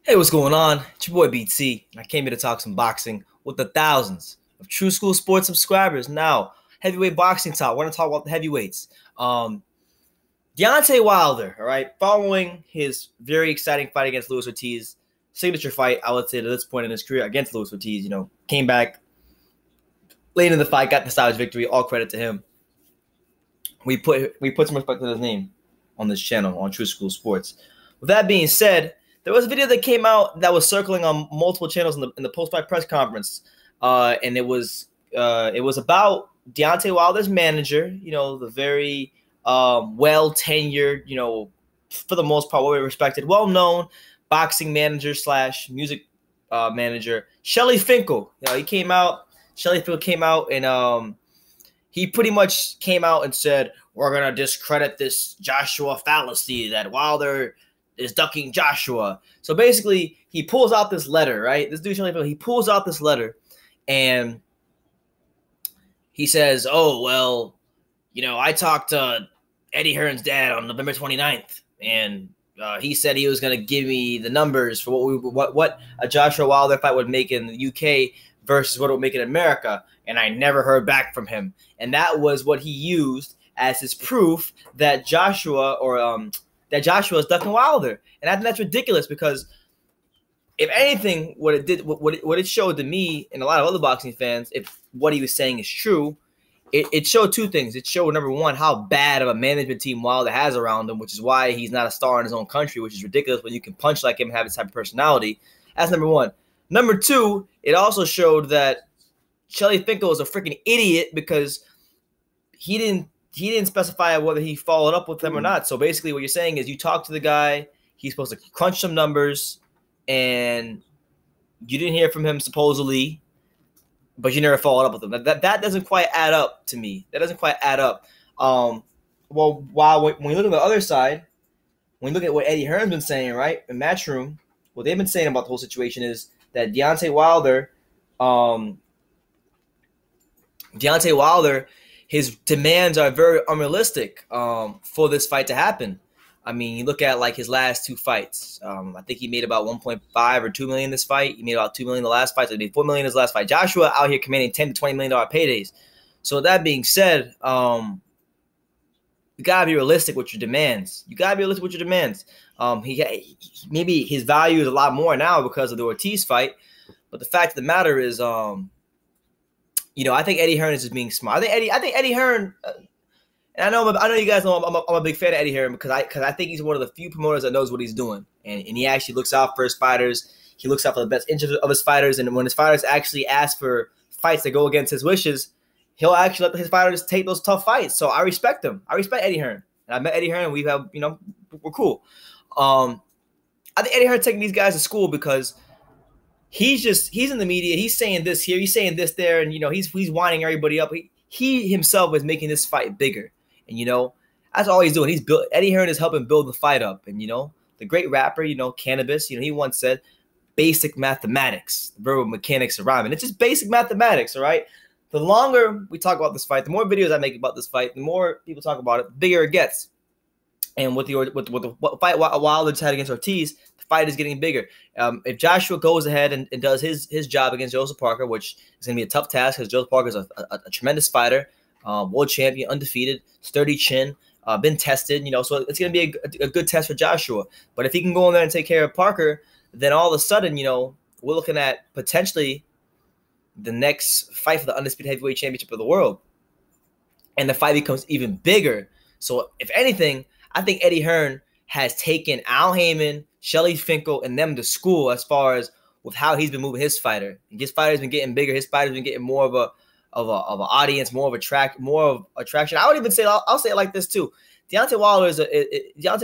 Hey, what's going on? It's your boy BT, and I came here to talk some boxing with the thousands of True School Sports subscribers. Now, heavyweight boxing talk. We're going to talk about the heavyweights. Deontay Wilder, all right, following his very exciting fight against Luis Ortiz, signature fight, I would say, to this point in his career against Luis Ortiz, came back late in the fight, got the savage victory. All credit to him. We put some respect to his name on this channel on True School Sports. With that being said, there was a video that came out that was circling on multiple channels in the post-fight press conference, and it was about Deontay Wilder's manager. The very well tenured, for the most part, well respected, well known boxing manager slash music manager, Shelly Finkel. Shelly Finkel came out and he pretty much came out and said, "We're gonna discredit this Joshua fallacy that Wilder is ducking Joshua." So basically, he pulls out this letter, right? This dude, he pulls out this letter, and he says, "Oh, well, I talked to Eddie Hearn's dad on November 29th, and he said he was going to give me the numbers for what a Joshua Wilder fight would make in the UK versus what it would make in America, and I never heard back from him." And that was what he used as his proof that Joshua is ducking Wilder. And I think that's ridiculous because, if anything, what it showed to me and a lot of other boxing fans, if what he was saying is true, it showed two things. It showed, number one, how bad of a management team Wilder has around him, which is why he's not a star in his own country, which is ridiculous when you can punch like him and have this type of personality. That's number one. Number two, it also showed that Shelly Finkel is a freaking idiot because he didn't specify whether he followed up with them or not. So basically what you're saying is you talk to the guy, he's supposed to crunch some numbers, and you didn't hear from him supposedly, but you never followed up with him. That doesn't quite add up to me. That doesn't quite add up. Well, when you look at the other side, when you look at what Eddie Hearn's been saying, right, in Matchroom, what they've been saying about the whole situation is that Deontay Wilder, his demands are very unrealistic for this fight to happen. I mean, you look at like his last two fights. I think he made about 1.5 or 2 million this fight. He made about 2 million the last fight. So he made 4 million his last fight. Joshua out here commanding 10 to 20 million dollar paydays. So that being said, you gotta be realistic with your demands. Maybe his value is a lot more now because of the Ortiz fight. But the fact of the matter is, I think Eddie Hearn is just being smart. I think Eddie Hearn, and I know you guys know I'm a big fan of Eddie Hearn because I think he's one of the few promoters that knows what he's doing, and he actually looks out for his fighters. He looks out for the best interests of his fighters, and when his fighters actually ask for fights that go against his wishes, he'll actually let his fighters take those tough fights. So I respect him. I respect Eddie Hearn, and I met Eddie Hearn, and we're cool. I think Eddie Hearn taking these guys to school because he's in the media. He's saying this here. He's saying this there. And, he's winding everybody up. He himself is making this fight bigger. And, that's all he's doing. Eddie Hearn is helping build the fight up. And, the great rapper, Cannabis, he once said basic mathematics, the verbal mechanics of rhyming. It's just basic mathematics, all right? The longer we talk about this fight, the more videos I make about this fight, the more people talk about it, the bigger it gets. And with the fight Wilder just had against Ortiz, the fight is getting bigger. If Joshua goes ahead and does his job against Joseph Parker, which is going to be a tough task because Joseph Parker is a tremendous fighter, world champion, undefeated, sturdy chin, been tested, so it's going to be a good test for Joshua. But if he can go in there and take care of Parker, then all of a sudden, we're looking at potentially the next fight for the undisputed heavyweight championship of the world. And the fight becomes even bigger. So if anything, I think Eddie Hearn has taken Al Heyman, Shelly Finkel, and them to school as far as with how he's been moving his fighter. His fighter's been getting bigger. His fighter's been getting more of an audience, more of attraction. I would even say I'll say it like this too. Deontay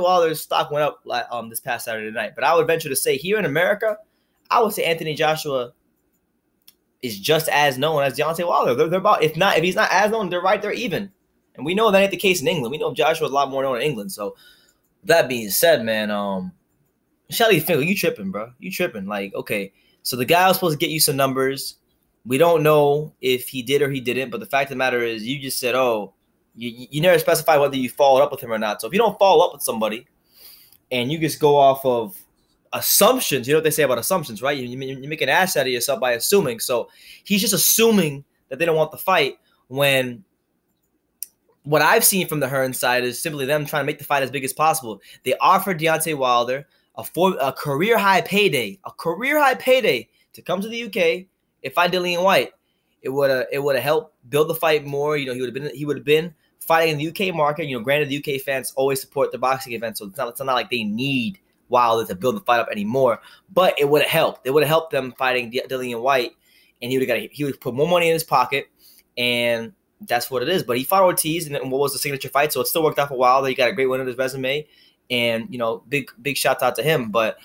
Wilder's stock went up this past Saturday night, but I would venture to say here in America, I would say Anthony Joshua is just as known as Deontay Wilder. They're about, if he's not as known, they're right there even. And we know that ain't the case in England. We know Joshua's a lot more known in England. So that being said, man, Shelly Finkel, you tripping, bro. You tripping. Like, okay, so the guy was supposed to get you some numbers. We don't know if he did or he didn't, but the fact of the matter is you just said, oh, you never specify whether you followed up with him or not. So if you don't follow up with somebody and you just go off of assumptions. You know what they say about assumptions, right? You make an ass out of yourself by assuming. So he's just assuming that they don't want the fight, when what I've seen from the Hearn side is simply them trying to make the fight as big as possible. They offered Deontay Wilder a career high payday, to come to the UK and fight Dillian White. It would have helped build the fight more. You know, he would have been fighting in the UK market. You know, granted, the UK fans always support the boxing events, so it's not like they need Wilder to build the fight up anymore. But it would have helped. It would have helped them fighting Dillian White, and he would put more money in his pocket, and that's what it is. But he fought Ortiz, and what was the signature fight? So it still worked out for Wilder. He got a great win on his resume, and you know, big shout out to him. But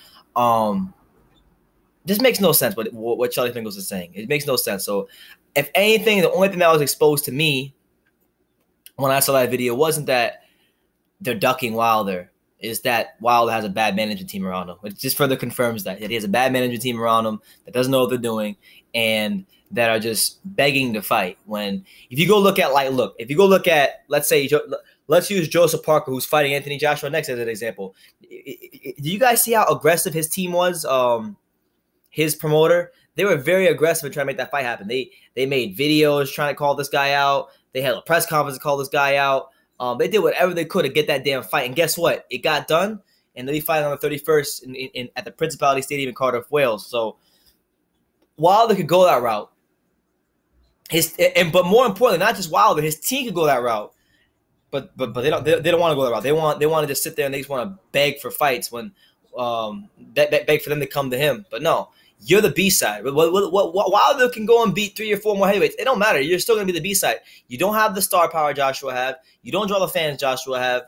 this makes no sense. What Charlie Fingles is saying, it makes no sense. So if anything, the only thing that was exposed to me when I saw that video wasn't that they're ducking Wilder. Is that Wilder has a bad management team around him. It just further confirms that he has a bad management team around him that doesn't know what they're doing and that are just begging to fight. When if you go look at, let's say, let's use Joseph Parker, who's fighting Anthony Joshua next as an example. Do you guys see how aggressive his team was? His promoter, they were very aggressive in trying to make that fight happen. They made videos trying to call this guy out. They had a press conference to call this guy out. They did whatever they could to get that damn fight. And guess what? It got done. And they'll be fighting on the 31st at the Principality Stadium in Cardiff, Wales. So Wilder could go that route. But more importantly, not just Wilder, his team could go that route. But they don't want to go that route. They want to just sit there and they just want to beg for fights when beg for them to come to him. But no. You're the B-side. Wilder can go and beat 3 or 4 more heavyweights. It don't matter. You're still going to be the B-side. You don't have the star power Joshua have. You don't draw the fans Joshua have.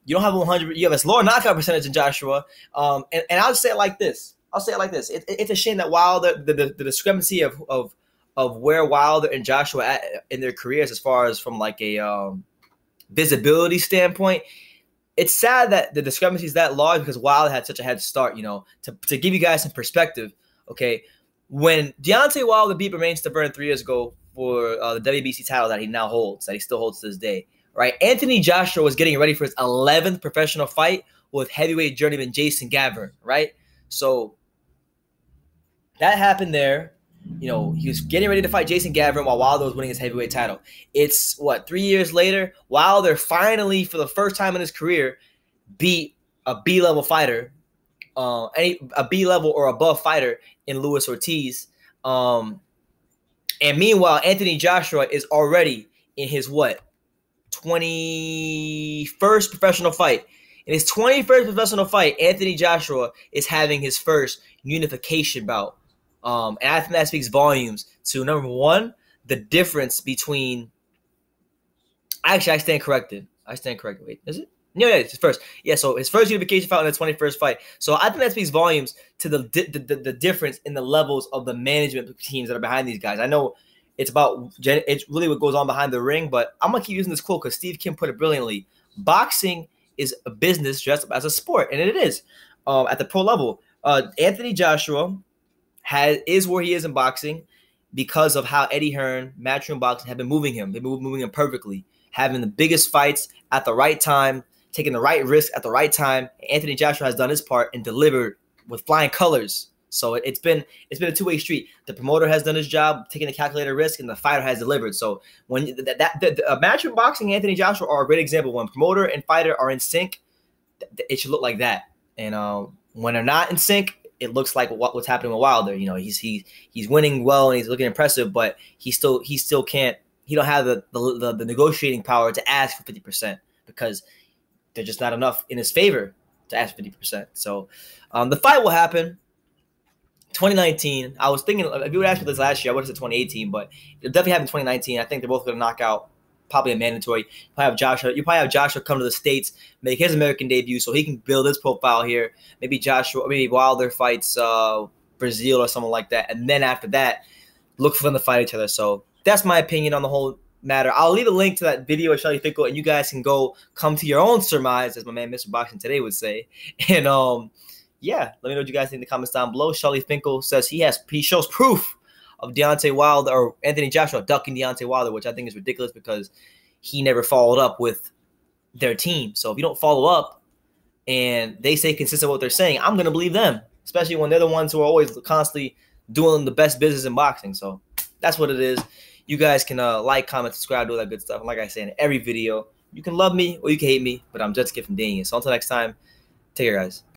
You don't have 100. You have a lower knockout percentage than Joshua. And I'll say it like this. It's a shame that Wilder, the discrepancy of where Wilder and Joshua at in their careers as far as from like a visibility standpoint. It's sad that the discrepancy is that large because Wilder had such a head start, you know, to give you guys some perspective, okay? When Deontay Wilder beat Bermane Stiverne 3 years ago for the WBC title that he now holds, that he still holds to this day, right? Anthony Joshua was getting ready for his 11th professional fight with heavyweight journeyman Jason Gavin, right? So that happened there. You know, he was getting ready to fight Jason Gavin while Wilder was winning his heavyweight title. It's, 3 years later, Wilder finally, for the first time in his career, beat a B-level fighter, a B-level or above fighter in Luis Ortiz. And meanwhile, Anthony Joshua is already in his, 21st professional fight. In his 21st professional fight, Anthony Joshua is having his first unification bout. And I think that speaks volumes to, number one, the difference between. Actually, I stand corrected. Wait, is it? No, yeah, it's his first. Yeah, so his first unification fight in the 21st fight. So I think that speaks volumes to the difference in the levels of the management teams that are behind these guys. I know it's really what goes on behind the ring, but I'm gonna keep using this quote because Steve Kim put it brilliantly. Boxing is a business dressed up as a sport, and it is at the pro level. Anthony Joshua is where he is in boxing because of how Eddie Hearn, Matchroom Boxing, have been moving him. They've been moving him perfectly, having the biggest fights at the right time, taking the right risk at the right time. Anthony Joshua has done his part and delivered with flying colors. So it's been a two-way street. The promoter has done his job, taking the calculated risk, and the fighter has delivered. So when Matchroom Boxing, Anthony Joshua are a great example. When promoter and fighter are in sync, it should look like that. And when they're not in sync, it looks like what's happening with Wilder. You know, he's winning well and he's looking impressive, but he still can't. He don't have the negotiating power to ask for 50% because there's just not enough in his favor to ask 50%. So the fight will happen 2019. I was thinking if you would ask me this last year, I would have said 2018, but it'll definitely happen 2019. I think they're both going to knock out. Probably a mandatory. You probably have Joshua come to the States, make his American debut so he can build his profile here. Maybe Wilder fights Brazil or someone like that. And then after that, look for them to fight each other. So that's my opinion on the whole matter. I'll leave a link to that video of Shelly Finkel, and you guys can come to your own surmise, as my man Mr. Boxing Today would say. And yeah, let me know what you guys think in the comments down below. Shelly Finkel says he shows proof of Deontay Wilder or Anthony Joshua ducking Deontay Wilder, which I think is ridiculous because he never followed up with their team. So if you don't follow up, and they stay consistent with what they're saying, I'm gonna believe them, especially when they're the ones who are always constantly doing the best business in boxing. So that's what it is. You guys can like, comment, subscribe, do all that good stuff. And like I say in every video, you can love me or you can hate me, but I'm just a kid from Daniel. So until next time, take care, guys.